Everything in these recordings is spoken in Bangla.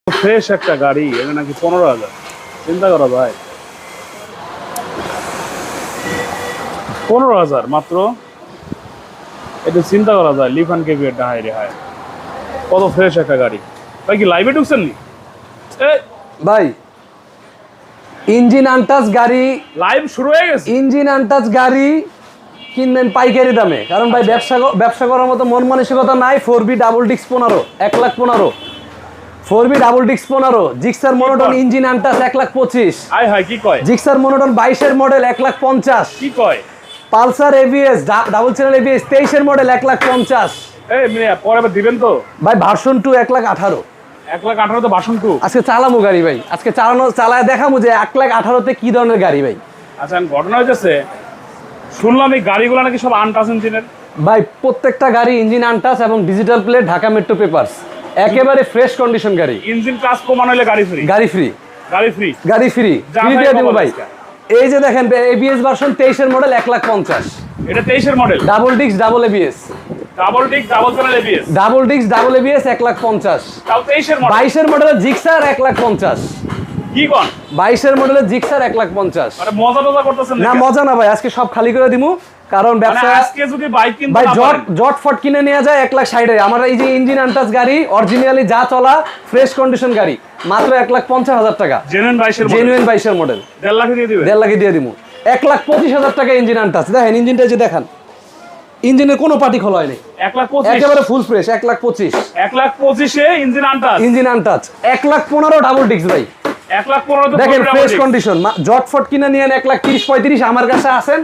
ফ্রেশ একটা গাড়ি, এটা নাকি 15,000। চিন্তা করা ভাই, 15,000 মাত্র। এটা চিন্তা করা যায়, লিফান কেবিএটা হাই রে হাই, কত ফ্রেশ একটা গাড়ি। ভাই কি লাইভে ঢুকছেন নি ভাই? ইঞ্জিন আনটাচ গাড়ি লাইভ শুরু হয়ে গেছে। ইঞ্জিন আনটাচ গাড়ি কিনবেন পাইকারি দামে, কারণ ভাই ব্যবসা করার মতো মন মানসিকতা নাই। 4B ডাবল ডিক্স 15, 1,15,000। 4B ডাবল ডিক্স 15, জিক্সার মনোটন ইঞ্জিন আনটাচ 1,25,000। হাই হাই কি কয়? জিক্সার মনোটন 22-এর মডেল 1,50,000। কি কয়? Pulsar ABS double channel ABS 23-এর মডেল 1,50,000। এই মিয়া পরে আবার দিবেন তো ভাই ভার্সন 2 1,18,000। 1,18,000 তো ভার্সন 2। আজকে চালামু গাড়ি ভাই, আজকে চালায় দেখামু যে 1,18,000-তে কি ধরনের গাড়ি ভাই। আচ্ছা, ঘটনা হয়েছে শুনলাম এই গাড়িগুলো নাকি সব আনটাচ ইঞ্জিনের। ভাই প্রত্যেকটা গাড়ি ইঞ্জিন আনটাচ এবং digital plate, Dhaka metro papers, একেবারে ফ্রেশ কন্ডিশন গাড়ি। ইঞ্জিন কাজ কমানো হলে গাড়ি ফ্রি। গাড়ি ফ্রি, গাড়ি ফ্রি, গাড়ি ফ্রি যা দিয়ে ভাই দেবো ভাই। আজকে। এই যে দেখেন এবিএস ভার্সন 23-এর মডেল 1,50,000। এটা 23-এর মডেল, ডাবল ডিক্স double ABS, double disc double channel ABS. Double ডিক্স ডাবল এবিএস 1,50,000। তাও 23-এর মডেল। 22-এর মডেলের জিক্সার 1,50,000। কি কোন? 22-এর মডেলের জিক্সার 1,50,000। আরে মজা টজা করতেছেন না মজা না ভাই, আজকে সব খালি করে দিমু, কারণ মানে ব্যবসা আজকে যদি বাইক কিনতে ভাই না পারেন, জট ফট কিনে নিয়ে যায় 1,60,000। আমার এই যে ইঞ্জিন আনটাচ গাড়ি অরিজিনালি যা চলা ফ্রেশ কন্ডিশন গাড়ি মাত্র 1,50,000 টাকা। জেনুইন 22-এর মডেল, জেনুইন 22-এর মডেল 1.5 লাখ দিয়ে দিবেন। 1.5 লাখে দিয়ে দিমু। 1,25,000 টাকা ইঞ্জিন আনটাচ। দেখেন ইঞ্জিনটা যে দেখেন, ইঞ্জিনের কোনো পার্টি খোলা হয়নি, 1,25,000 একেবারে full fresh. 1,25,000 1,25,000 engine untouch, engine untouch. 1,15,000 double ডিক্স ভাই। 1,15,000 তো দেখেন পুরো ফ্রেশ double কন্ডিশন। জটফট কিনে নিয়েন 1,30,000-1,35,000 আমার কাছে আছেন।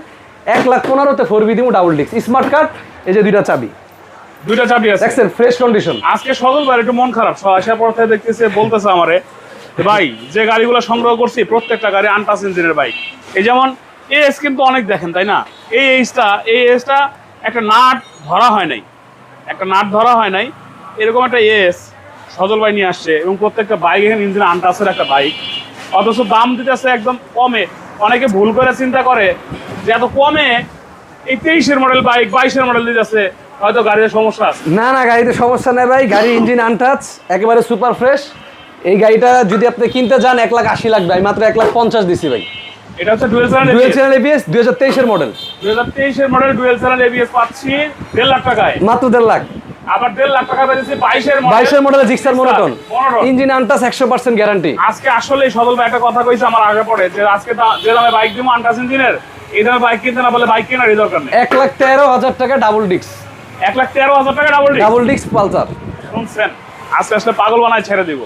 1,15,000-তে 4B দিমু ডাবল ডিক্স স্মার্ট কার্ড। এই যে দুইটা চাবি, disc। দুইটা চাবি আছে। দেখছেন ফ্রেশ কন্ডিশন। আজকে সজল ভাই একটু মন খারাপ, আসার পর থেকে দেখতেছে বলতেছে আমারে ভাই যে গাড়িগুলো সংগ্রহ করছি প্রত্যেকটা গাড়ি আনটাচ ইঞ্জিনের বাইক। এই যেমন এস কিন্তু অনেক দেখেন তাই না, এই এসটা একটা নাট ধরা হয় নাই, এরকম একটা এস সজল ভাই নিয়ে আসছে, এবং প্রত্যেকটা বাইক এখানে ইঞ্জিন আনটাচের একটা বাইক, অথচ দাম দিতেছে একদম কমে। অনেকে ভুল করে চিন্তা করে যে এত কমে এই 23-এর মডেল বাইক 22-এর মডেল দিতেছে, হয়তো গাড়িতে সমস্যা আছে। না না, গাড়িতে সমস্যা নেই ভাই, গাড়ি ইঞ্জিন আনটাচ একেবারে সুপার ফ্রেশ। এই গাড়িটা যদি আপনি কিনতে যান 1,80,000 ভাই, মাত্র 1,50,000 দিছি ভাই। এটা হচ্ছে ডুয়েল চ্যানেল এবিএস 2023-এর মডেল। 2023-এর মডেল ডুয়েল চ্যানেল এবিএস পাচ্ছি 1.5 লাখ টাকায়, মাত্র 1.5 লাখ। আবার 1.5 লাখ টাকা পেয়েছি 22-এর model Gixxer monotone, engine untouch 100% guarantee. আজকে আসলে সদল ভাই একটা কথা কইছে আমার আগে পড়ে, যে আজকে যে দামে বাইক দিমু আনটাচ ইঞ্জিনের, এই দামে বাইক কিনতে না বলে বাইক কেনারই দরকার নেই। 1,13,000 টাকা ডাবল ডিক্স, 1,13,000 টাকা ডাবল ডিস্ক পালসার। শুনছেন? আজকে আসলে পাগল বানায় ছেড়ে দিব।